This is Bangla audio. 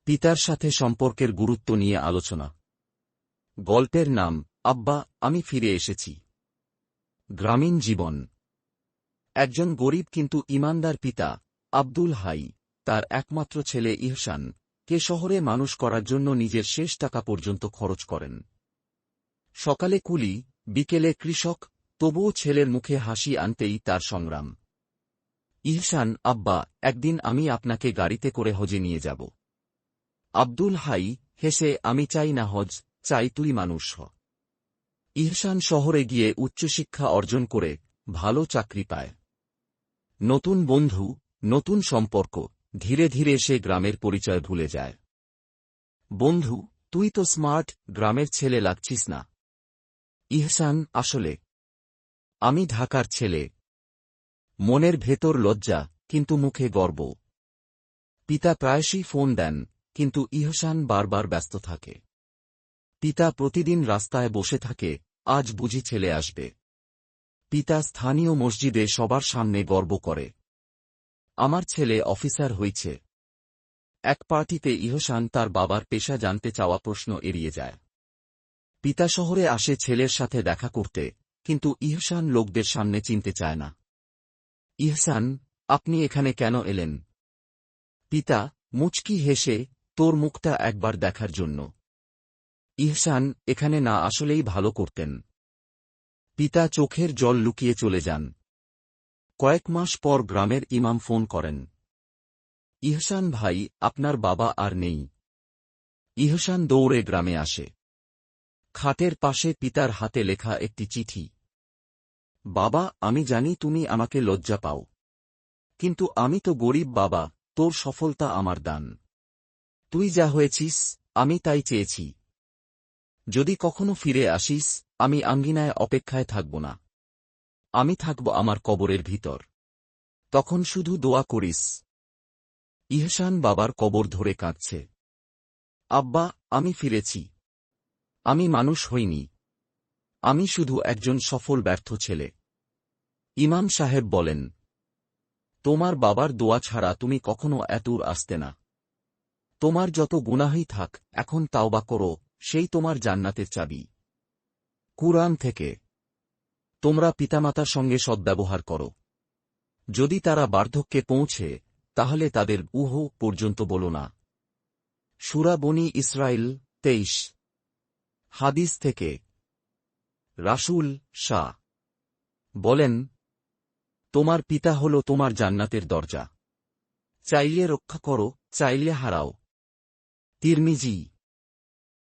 পিতার সাথে সম্পর্কের গুরুত্ব নিয়ে আলোচনা। গল্পের নাম আব্বা আমি ফিরে এসেছি। গ্রামীণ জীবন। একজন গরিব কিন্তু ঈমানদার পিতা আব্দুল হাই তার একমাত্র ছেলে ইহসান কে শহরে মানুষ করার জন্য নিজের শেষ টাকা পর্যন্ত খরচ করেন। সকালে কুলি, বিকেলে কৃষক, তবুও ছেলের মুখে হাসি আনতেই তার সংগ্রাম। ইহসান, আব্বা, একদিন আমি আপনাকে গাড়িতে করে হজে নিয়ে যাব। আব্দুল হাই হেসে, আমি চাই না হজ, চাই তুই মানুষ হ। ইহসান শহরে গিয়ে উচ্চশিক্ষা অর্জন করে ভালো চাকরি পায়। নতুন বন্ধু, নতুন সম্পর্ক, ধীরে ধীরে সে গ্রামের পরিচয় ভুলে যায়। বন্ধু, তুই তো স্মার্ট, গ্রামের ছেলে লাগছিস না। ইহসান, আসলে আমি ঢাকার ছেলে। মনের ভেতর লজ্জা, কিন্তু মুখে গর্ব। পিতা প্রায়শই ফোন দেন, কিন্তু ইহসান বারবার ব্যস্ত থাকে। পিতা প্রতিদিন রাস্তায় বসে থাকে, আজ বুঝি ছেলে আসবে। পিতা স্থানীয় মসজিদে সবার সামনে গর্ব করে, আমার ছেলে অফিসার হয়েছে। এক পার্টিতে ইহসান তার বাবার পেশা জানতে চাওয়া প্রশ্ন এড়িয়ে যায়। পিতা শহরে আসে ছেলের সাথে দেখা করতে, কিন্তু ইহসান লোকদের সামনে চিনতে চায় না। ইহসান, আপনি এখানে কেন এলেন? পিতা মুচকি হেসে, তোর মুখটা একবার দেখার জন্য। ইহসান, এখানে না আসলেই ভালো করতেন। পিতা চোখের জল লুকিয়ে চলে যান। কয়েক মাস পর গ্রামের ইমাম ফোন করেন, ইহসান ভাই, আপনার বাবা আর নেই। ইহসান দৌড়ে গ্রামে আসে। খাটের পাশে পিতার হাতে লেখা একটি চিঠি। বাবা, আমি জানি তুমি আমাকে লজ্জা পাও, কিন্তু আমি তো গরিব বাবা, তোর সফলতা আমার দান। তুই যা হয়েছিস, আমি তাই চেয়েছি। যদি কখনো ফিরে আসিস, আমি আঙ্গিনায় অপেক্ষায় থাকব না। আমি থাকব আমার কবরের ভিতর। তখন শুধু দোয়া করিস। ইহসান বাবার কবর ধরে কাঁদছে। আব্বা, আমি ফিরেছি। আমি মানুষ হইনি। আমি শুধু একজন সফল ব্যর্থ ছেলে। ইমাম সাহেব বলেন, তোমার বাবার দোয়া ছাড়া তুমি কখনো এতদূর আসতে না। তোমার যত গুনাহই থাক, এখন তাওবা করো, সেই তোমার জান্নাতের চাবি। কুরআন থেকে। তোমরা পিতামাতার সঙ্গে সদ্ব্যবহার করো। যদি তারা বার্ধক্যে পৌঁছে, তাহলে তাদের উহ পর্যন্ত বলো না। সূরা বনী ইসরাইল 23। হাদিস থেকে। রাসূল শাহ বলেন, তোমার পিতা হল তোমার জান্নাতের দরজা। চাইলে রক্ষা করো, চাইলে হারাও। তিরমিজি।